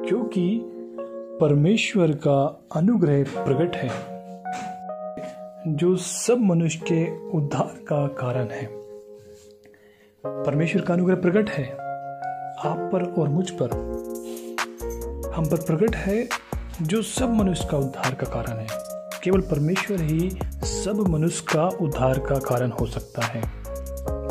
क्योंकि परमेश्वर का अनुग्रह प्रकट है जो सब मनुष्य के उद्धार का कारण है। परमेश्वर का अनुग्रह प्रकट है आप पर और मुझ पर, हम पर प्रकट है जो सब मनुष्य का उद्धार का कारण है। केवल परमेश्वर ही सब मनुष्य का उद्धार का कारण हो सकता है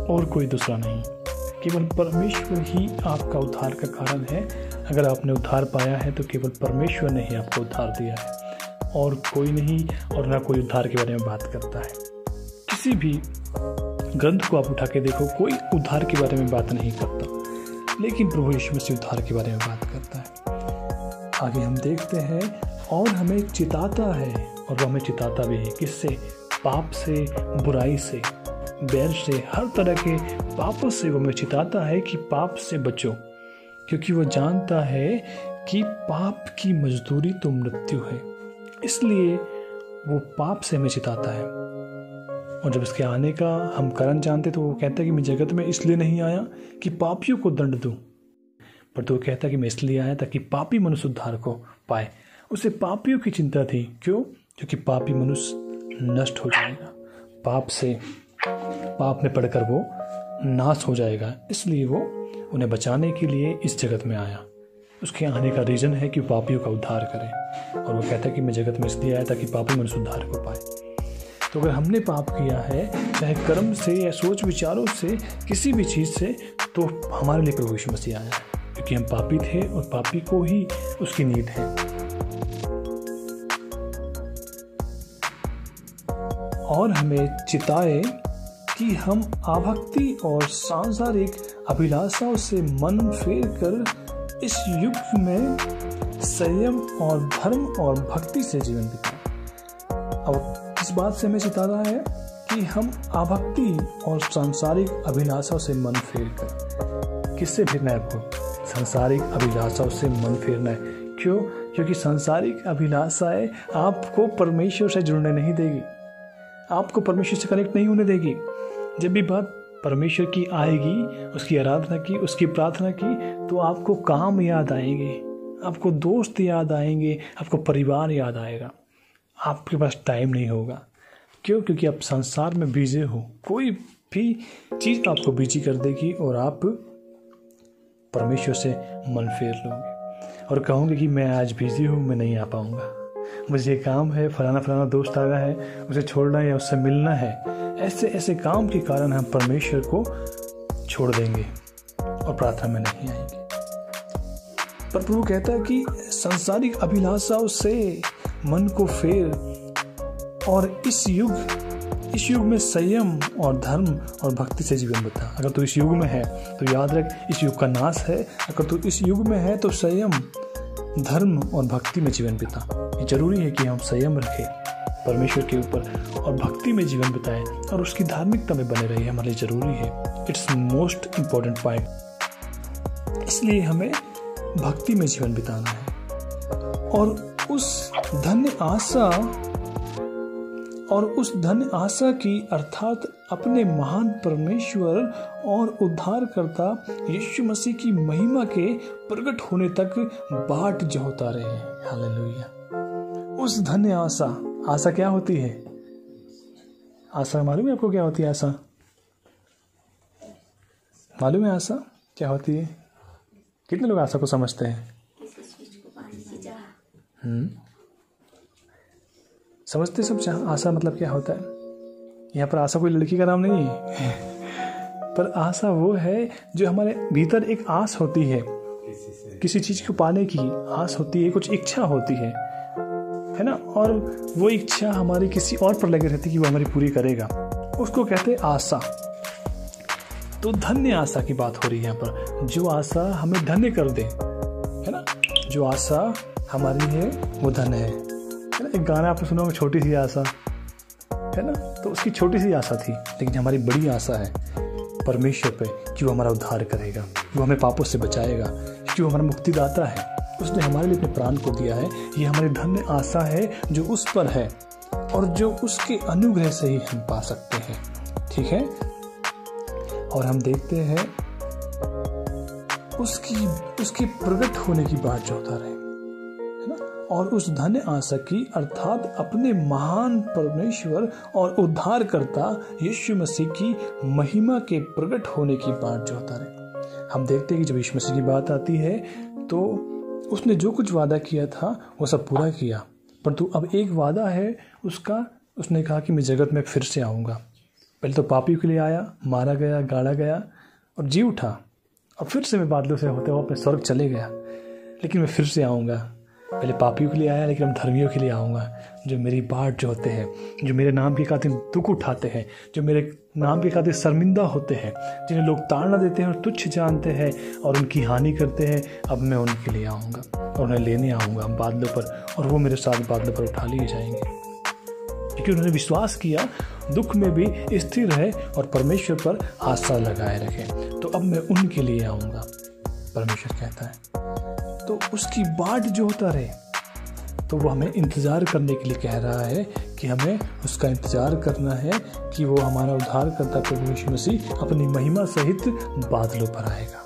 और कोई दूसरा नहीं। केवल परमेश्वर ही आपका उद्धार का कारण है। अगर आपने उद्धार पाया है तो केवल परमेश्वर ने ही आपको उद्धार दिया है और कोई नहीं, और ना कोई उद्धार के बारे में बात करता है। किसी भी ग्रंथ को आप उठा के देखो, कोई उद्धार के बारे में बात नहीं करता, लेकिन प्रभु यीशु मसीह उद्धार के बारे में बात करता है। आगे हम देखते हैं, और हमें चिताता है, और वो हमें चिताता भी है। किससे? पाप से, बुराई से, बैर से, हर तरह के पापों से वो हमें चिताता है कि पाप से बचो, क्योंकि वो जानता है कि पाप की मजदूरी तो मृत्यु है। इसलिए वो पाप से हमें चिताता है। और जब इसके आने का हम कारण जानते तो वो कहता है कि मैं जगत में इसलिए नहीं आया कि पापियों को दंड दूं, पर तो वो कहता है कि मैं इसलिए आया ताकि पापी मनुष्य उद्धार को पाए। उसे पापियों की चिंता थी। क्यों? क्योंकि पापी मनुष्य नष्ट हो जाएगा, पाप में पड़कर वो नाश हो जाएगा। इसलिए वो उन्हें बचाने के लिए इस जगत में आया। उसके आने का रीज़न है कि पापियों का उद्धार करे, और वो कहता है कि मैं जगत में इसलिए आया ताकि पापी मनुष्य उद्धार को पाए। तो अगर हमने पाप किया है, चाहे कर्म से या सोच विचारों से, किसी भी चीज़ से, तो हमारे लिए प्रभु यीशु मसीह आया है, क्योंकि हम पापी थे और पापी को ही उसकी नीड है। और हमें चिताए कि हम आभक्ति और सांसारिक अभिलाषाओं से मन फेर कर इस युग में संयम और धर्म और भक्ति से जीवन बिताएं। अब इस बात से हमें चिता रहा है कि हम आभक्ति और सांसारिक अभिलाषाओं से मन फेर कर, किससे फेरना है आपको? सांसारिक अभिलाषाओं से मन फेरना है। क्यों? क्योंकि सांसारिक अभिलाषाएं आपको परमेश्वर से जुड़ने नहीं देगी, आपको परमेश्वर से कनेक्ट नहीं होने देगी। जब भी बात परमेश्वर की आएगी, उसकी आराधना की, उसकी प्रार्थना की, तो आपको काम याद आएंगे, आपको दोस्त याद आएंगे, आपको परिवार याद आएगा। आपके पास टाइम नहीं होगा। क्यों? क्योंकि आप संसार में बिजी हो। कोई भी चीज़ आपको बिजी कर देगी और आप परमेश्वर से मन फेर लोगे और कहोगे कि मैं आज बिजी हूँ, मैं नहीं आ पाऊँगा, मुझे ये काम है, फलाना दोस्त आ गया है, उसे छोड़ना है या उससे मिलना है। ऐसे ऐसे काम के कारण हम परमेश्वर को छोड़ देंगे और प्रार्थना में नहीं आएंगे। पर प्रभु कहता है कि सांसारिक अभिलाषाओं से मन को फेर और इस युग में संयम और धर्म और भक्ति से जीवन बिता। अगर तू इस युग में है तो याद रख, इस युग का नाश है। अगर तू इस युग में है तो संयम, धर्म और भक्ति में जीवन बिता। ये जरूरी है कि हम संयम रखें परमेश्वर के ऊपर और भक्ति में जीवन बिताएं और उसकी धार्मिकता में बने रहिए। हमारे लिए जरूरी है। It's most important point. इसलिए हमें भक्ति में जीवन बिताना है और उस धन्य आशा की, अर्थात अपने महान परमेश्वर और उद्धारकर्ता यीशु मसीह की महिमा के प्रकट होने तक बाट जोहता रहे। हालेलुया। उस धन्य आशा क्या होती है? आशा मालूम है आपको क्या होती है? आशा मालूम है? आशा क्या होती है? कितने लोग आशा को समझते हैं? समझते सब। आशा मतलब क्या होता है? यहाँ पर आशा कोई लड़की का नाम नहीं है पर आशा वो है जो हमारे भीतर एक आस होती है, किसी चीज को पाने की आस होती है, कुछ इच्छा होती है ना, और वो इच्छा हमारी किसी और पर लगी रहती है कि वो हमारी पूरी करेगा, उसको कहते हैं आशा। तो धन्य आशा की बात हो रही है यहाँ पर, जो आशा हमें धन्य कर दे, है ना। जो आशा हमारी है वो धन्य है ना। एक गाना आपने सुना होगा, छोटी सी आशा, है ना। तो उसकी छोटी सी आशा थी, लेकिन हमारी बड़ी आशा है परमेश्वर पे कि वो हमारा उद्धार करेगा, वो हमें पापों से बचाएगा, क्योंकि वो हमारा मुक्तिदाता है, उसने हमारे लिए अपने प्राण को दिया है। ये हमारी धन्य आशा है जो उस पर है और जो उसके अनुग्रह से ही हम पा सकते हैं। ठीक है। और हम देखते हैं उसके प्रकट होने की बात जो होता रहे, है ना। और उस धन्य आशा की अर्थात अपने महान परमेश्वर और उद्धारकर्ता यीशु मसीह की महिमा के प्रकट होने की बात जो होता रहे। हम देखते हैं कि जब यीशु मसीह की बात आती है तो उसने जो कुछ वादा किया था वो सब पूरा किया, परंतु अब एक वादा है उसका, उसने कहा कि मैं जगत में फिर से आऊँगा। पहले तो पापियों के लिए आया, मारा गया, गाड़ा गया और जी उठा, और फिर से मैं बादलों से होते हुए अपने स्वर्ग चले गया, लेकिन मैं फिर से आऊँगा। पहले पापियों के लिए आया, लेकिन अब धर्मियों के लिए आऊँगा, जो मेरी बाट जो होते हैं, जो मेरे नाम के खातिर दुख उठाते हैं, जो मेरे नाम के खातिर शर्मिंदा होते हैं, जिन्हें लोग ताड़ना देते हैं और तुच्छ जानते हैं और उनकी हानि करते हैं, अब मैं उनके लिए आऊँगा और उन्हें लेने आऊँगा बादलों पर, और वो मेरे साथ बादलों पर उठा लिए जाएंगे, क्योंकि उन्होंने विश्वास किया, दुख में भी स्थिर रहे और परमेश्वर पर आशा लगाए रखे। तो अब मैं उनके लिए आऊँगा, परमेश्वर कहता है। तो उसकी बाट जो होता रहे, तो वो हमें इंतज़ार करने के लिए कह रहा है कि हमें उसका इंतज़ार करना है कि वो हमारा उद्धार करता प्रभु यीशु मसीह अपनी महिमा सहित बादलों पर आएगा।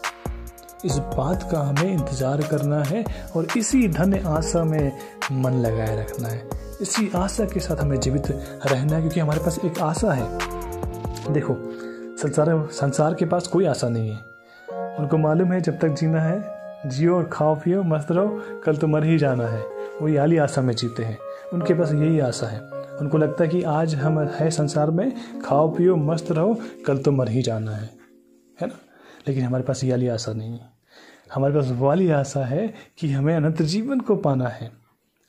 इस बात का हमें इंतज़ार करना है और इसी धन्य आशा में मन लगाए रखना है। इसी आशा के साथ हमें जीवित रहना है, क्योंकि हमारे पास एक आशा है। देखो, संसार के पास कोई आशा नहीं है। उनको मालूम है जब तक जीना है जियो और खाओ पियो मस्त रहो, कल तो मर ही जाना है। वो याली आशा में जीते हैं, उनके पास यही आशा है। उनको लगता है कि आज हम है संसार में, खाओ पियो मस्त रहो, कल तो मर ही जाना है ना। लेकिन हमारे पास ये वाली आशा नहीं है। हमारे पास वाली आशा है कि हमें अनंत जीवन को पाना है,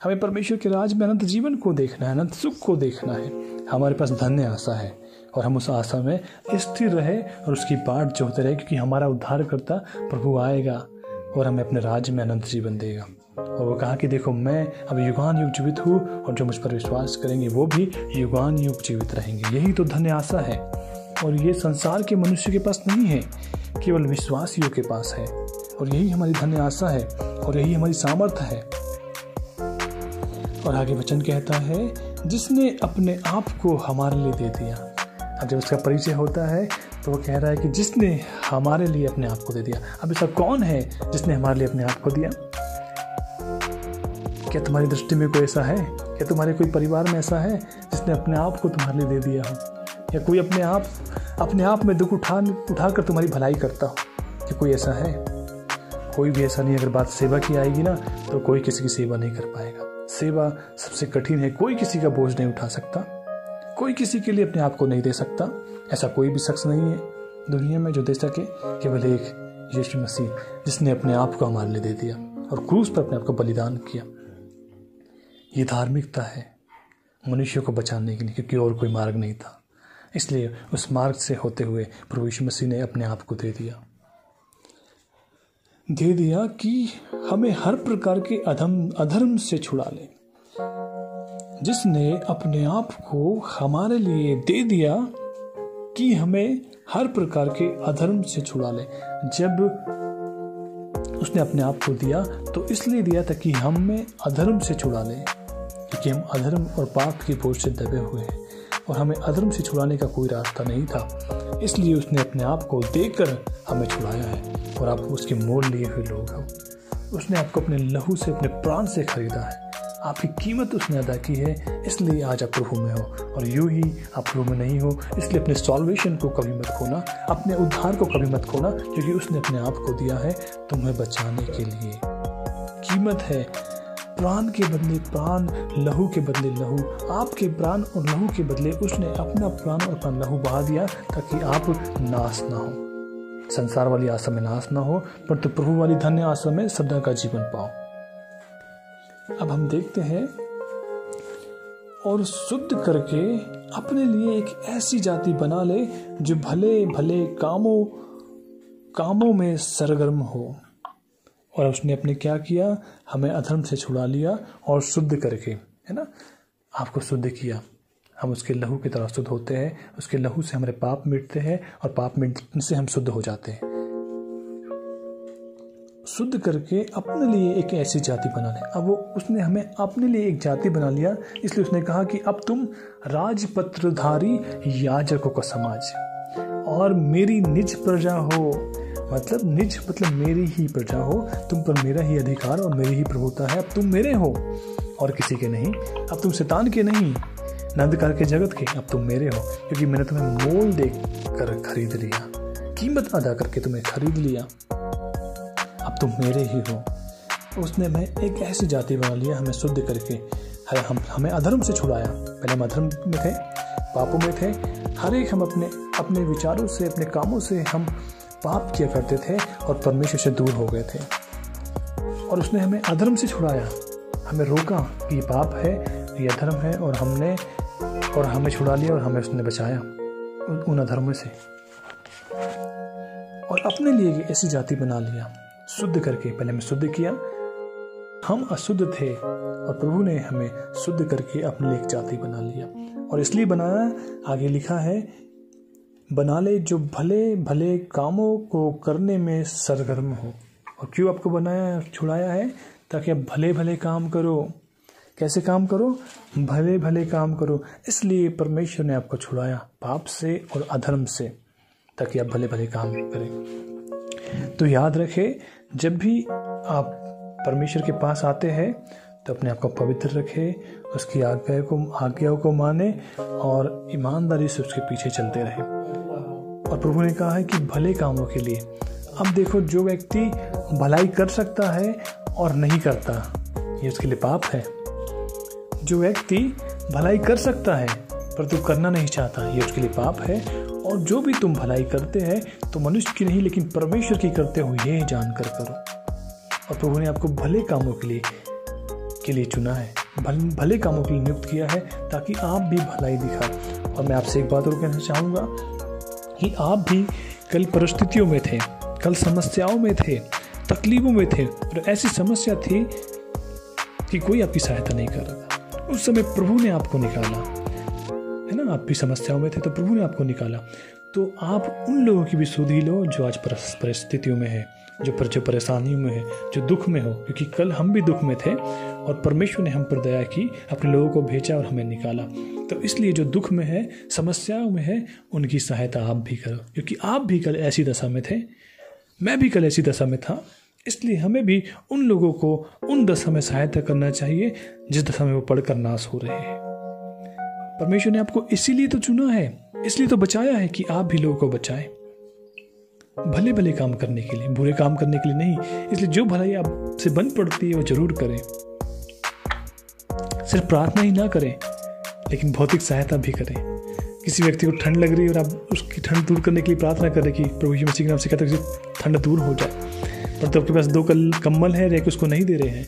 हमें परमेश्वर के राज में अनंत जीवन को देखना है, अनंत सुख को देखना है। हमारे पास धन्य आशा है और हम उस आशा में स्थिर रहे और उसकी बाट जोहते रहे, क्योंकि हमारा उद्धारकर्ता प्रभु आएगा और हमें अपने राज्य में अनंत जीवन देगा। और वो कहा कि देखो, मैं अब युगान युग जीवित हूँ और जो मुझ पर विश्वास करेंगे वो भी युगान युग जीवित रहेंगे। यही तो धन्य आशा है, और ये संसार के मनुष्य के पास नहीं है, केवल विश्वासियों के पास है। और यही हमारी धन्य आशा है और यही हमारी सामर्थ्य है। और आगे वचन कहता है, जिसने अपने आप को हमारे लिए दे दिया। अब जब उसका परिचय होता है तो वो कह रहा है कि जिसने हमारे लिए अपने आप को दे दिया। अब ऐसा कौन है जिसने हमारे लिए अपने आप को दिया? क्या तुम्हारी दृष्टि में कोई ऐसा है? क्या तुम्हारे कोई परिवार में ऐसा है जिसने अपने आप को तुम्हारे लिए दे दिया हो? या कोई अपने आप में दुख उठाकर तुम्हारी भलाई करता हो? क्या कोई ऐसा है? कोई भी ऐसा नहीं। अगर बात सेवा की आएगी ना, तो कोई किसी की सेवा नहीं कर पाएगा। सेवा सबसे कठिन है। कोई किसी का बोझ नहीं उठा सकता, कोई किसी के लिए अपने आप को नहीं दे सकता। ऐसा कोई भी शख्स नहीं है दुनिया में जो दे सके, केवल एक यीशु मसीह, जिसने अपने आप को हमारे लिए दे दिया और क्रूस पर अपने आप को बलिदान किया। ये धार्मिकता है मनुष्य को बचाने के लिए, क्योंकि और कोई मार्ग नहीं था। इसलिए उस मार्ग से होते हुए प्रभु यीशु मसीह ने अपने आप को दे दिया कि हमें हर प्रकार के अधर्म से छुड़ा ले। जिसने अपने आप को हमारे लिए दे दिया कि हमें हर प्रकार के अधर्म से छुड़ा ले। जब उसने अपने आप को दिया तो इसलिए दिया ताकि हमें अधर्म से छुड़ा ले, क्योंकि हम अधर्म और पाप की बोझ से दबे हुए हैं और हमें अधर्म से छुड़ाने का कोई रास्ता नहीं था। इसलिए उसने अपने आप को देकर हमें छुड़ाया है और आप उसके मोल लिए हुए लोग हो। उसने आपको अपने लहू से, अपने प्राण से खरीदा है। आपकी कीमत उसने अदा की है, इसलिए आज आप प्रभु में हो। और यूं ही आप प्रभु में नहीं हो, इसलिए अपने सॉल्वेशन को कभी मत खोना, अपने उद्धार को कभी मत खोना, क्योंकि उसने अपने आप को दिया है तुम्हें बचाने के लिए। कीमत है, प्राण के बदले प्राण, लहू के बदले लहू। आपके प्राण और लहू के बदले उसने अपना प्राण और अपना लहू बहा दिया ताकि आप नाश ना हो, संसार वाली आशा में नाश ना हो, परंतु प्रभु वाली धन्य आशा में सदा का जीवन पाओ। अब हम देखते हैं, और शुद्ध करके अपने लिए एक ऐसी जाति बना ले जो भले भले कामों में सरगर्म हो। और उसने अपने क्या किया? हमें अधर्म से छुड़ा लिया और शुद्ध करके, है ना, आपको शुद्ध किया। हम उसके लहू की तरह शुद्ध होते हैं, उसके लहू से हमारे पाप मिटते हैं और पाप मिटने से हम शुद्ध हो जाते हैं। शुद्ध करके अपने लिए एक ऐसी जाति बना ले। अब वो उसने हमें अपने लिए एक जाति बना लिया, इसलिए उसने कहा कि अब तुम राजपत्रधारी याजकों का समाज और मेरी निज प्रजा हो। मतलब निज मतलब मेरी ही प्रजा हो, तुम पर मेरा ही अधिकार और मेरी ही प्रभुता है। अब तुम मेरे हो और किसी के नहीं। अब तुम शैतान के नहीं, अंधकार के जगत के, अब तुम मेरे हो, क्योंकि मैंने तुम्हें मोल दे कर खरीद लिया, कीमत अदा करके तुम्हें खरीद लिया। अब तुम मेरे ही हो। उसने हमें एक ऐसी जाति बना लिया, हमें शुद्ध करके हमें अधर्म से छुड़ाया। पहले हम अधर्म में थे, पापों में थे, हर एक हम अपने विचारों से, अपने कामों से हम पाप किया करते थे और परमेश्वर से दूर हो गए थे। और उसने हमें अधर्म से छुड़ाया, हमें रोका कि ये पाप है, ये अधर्म है, और हमें छुड़ा लिया और हमें उसने बचाया उन अधर्मों से, और अपने लिए ऐसी जाति बना लिया, शुद्ध करके। पहले हमें शुद्ध किया, हम अशुद्ध थे और प्रभु ने हमें शुद्ध करके अपने लिए एक जाति बना लिया। और इसलिए बनाया, आगे लिखा है, बना ले जो भले भले कामों को करने में सरगर्म हो। और क्यों आपको बनाया, छुड़ाया है? ताकि आप भले भले काम करो। कैसे काम करो? भले भले काम करो। इसलिए परमेश्वर ने आपको छुड़ाया पाप से और अधर्म से, ताकि आप भले भले काम करें। तो याद रखें, जब भी आप परमेश्वर के पास आते हैं तो अपने आप को पवित्र रखें, उसकी आज्ञाओं को माने और ईमानदारी से उसके पीछे चलते रहे। और प्रभु ने कहा है कि भले कामों के लिए। अब देखो, जो व्यक्ति भलाई कर सकता है और नहीं करता, ये उसके लिए पाप है। जो व्यक्ति भलाई कर सकता है पर तू करना नहीं चाहता, ये उसके लिए पाप है। और जो भी तुम भलाई करते हैं तो मनुष्य की नहीं लेकिन परमेश्वर की करते हो, ये जानकर करो। और प्रभु ने आपको भले कामों के लिए चुना है, भले कामों के लिए नियुक्त किया है, ताकि आप भी भलाई दिखाओ। और मैं आपसे एक बात और कहना चाहूँगा कि आप भी कल परिस्थितियों में थे, कल समस्याओं में थे, तकलीफों में थे, और ऐसी समस्या थी कि कोई आपकी सहायता नहीं कर रहा था। उस समय प्रभु ने आपको निकाला, है ना? आप भी समस्याओं में थे तो प्रभु ने आपको निकाला। तो आप उन लोगों की भी सुधि लो जो आज परिस्थितियों में है, जो परेशानियों में है, जो दुख में हो, क्योंकि कल हम भी दुख में थे और परमेश्वर ने हम पर दया की, अपने लोगों को भेजा और हमें निकाला। तो इसलिए जो दुख में है, समस्याओं में है, उनकी सहायता आप भी करो, क्योंकि आप भी कल ऐसी दशा में थे, मैं भी कल ऐसी दशा में था। इसलिए हमें भी उन लोगों को उन दशा में सहायता करना चाहिए जिस दशा में वो पढ़कर नाश हो रहे हैं। परमेश्वर ने आपको इसीलिए तो चुना है, इसलिए तो बचाया है कि आप भी लोगों को बचाएं, भले भले काम करने के लिए, बुरे काम करने के लिए नहीं। इसलिए जो भलाई आपसे बन पड़ती है वो जरूर करें। सिर्फ प्रार्थना ही ना करें, लेकिन भौतिक सहायता भी करें। किसी व्यक्ति को ठंड लग रही है और आप उसकी ठंड दूर करने के लिए प्रार्थना करें कि प्रभु यीशु मसीह के नाम से कहते हैं कि ठंड दूर हो जाए, पर तो आपके पास 2 कंबल है, एक उसको नहीं दे रहे हैं,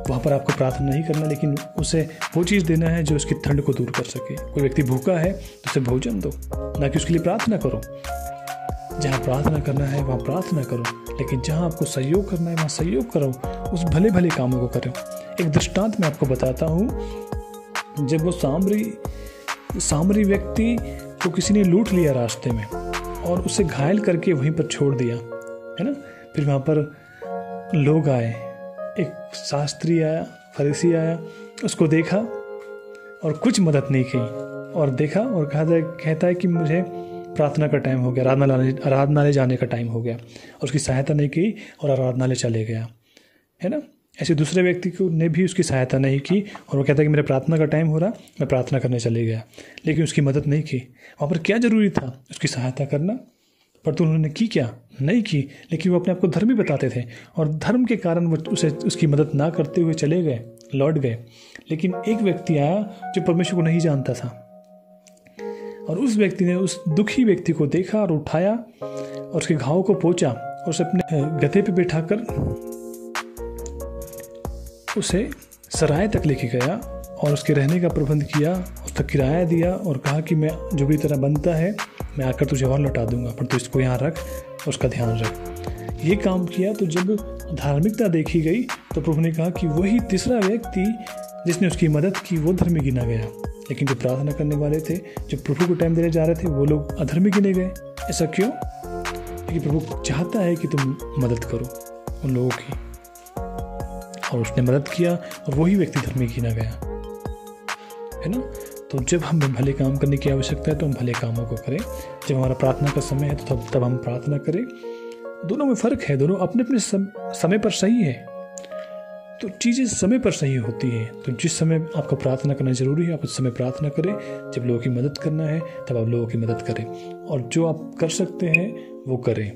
वहाँ पर आपको प्रार्थना नहीं करना, लेकिन उसे वो चीज़ देना है जो उसकी ठंड को दूर कर सके। कोई व्यक्ति भूखा है तो उसे भोजन दो, ना कि उसके लिए प्रार्थना करो। जहाँ प्रार्थना करना है वहाँ प्रार्थना करो, लेकिन जहाँ आपको सहयोग करना है वहाँ सहयोग करो, उस भले भले कामों को करो। एक दृष्टांत मैं आपको बताता हूँ। जब वो सामरी व्यक्ति को किसी ने लूट लिया रास्ते में और उसे घायल करके वहीं पर छोड़ दिया, है ना? फिर वहाँ पर लोग आए, एक शास्त्री आया, फरीसी आया, उसको देखा और कुछ मदद नहीं की, और देखा और कहता है कि मुझे प्रार्थना का टाइम हो गया, आराधनालय जाने का टाइम हो गया, और उसकी सहायता नहीं की और आराधनालय चले गया, है ना? ऐसे दूसरे व्यक्ति को ने भी उसकी सहायता नहीं की और वो कहता है कि मेरे प्रार्थना का टाइम हो रहा, मैं प्रार्थना करने चले गया, लेकिन उसकी मदद नहीं की। वहाँ पर क्या ज़रूरी था? उसकी सहायता करना, पर तो उन्होंने की क्या? नहीं की। लेकिन वो अपने आप को धर्मी बताते थे और धर्म के कारण वो उसकी मदद ना करते हुए चले गए, लौट गए। लेकिन एक व्यक्ति आया जो परमेश्वर को नहीं जानता था, और उस व्यक्ति ने उस दुखी व्यक्ति को देखा और उठाया और उसके घाव को पोंछा और उसे अपने गधे पे बैठाकर उसे सराय तक लेके गया और उसके रहने का प्रबंध किया, उसका किराया दिया और कहा कि मैं जो भी तरह बनता है मैं आकर तुझे और लौटा दूंगा, पर तू इसको यहाँ रख और उसका ध्यान रख। ये काम किया। तो जब धार्मिकता देखी गई तो प्रभु ने कहा कि वही तीसरा व्यक्ति जिसने उसकी मदद की वो धर्मी गिना गया, लेकिन जो प्रार्थना करने वाले थे, जो प्रभु को टाइम देने जा रहे थे, वो लोग अधर्मी गिने गए। ऐसा क्यों? क्योंकि प्रभु चाहता है कि तुम मदद करो उन लोगों की, और उसने मदद किया और वही व्यक्ति धर्मी गिना गया, है ना? तो जब हमें भले काम करने की आवश्यकता है तो हम भले कामों को करें, जब हमारा प्रार्थना का समय है तो तब हम प्रार्थना करें। दोनों में फ़र्क है, दोनों अपने अपने समय पर सही है। तो चीज़ें समय पर सही होती हैं। तो जिस समय आपको प्रार्थना करना ज़रूरी है आप उस समय प्रार्थना करें, जब लोगों की मदद करना है तब आप लोगों की मदद करें, और जो आप कर सकते हैं वो करें।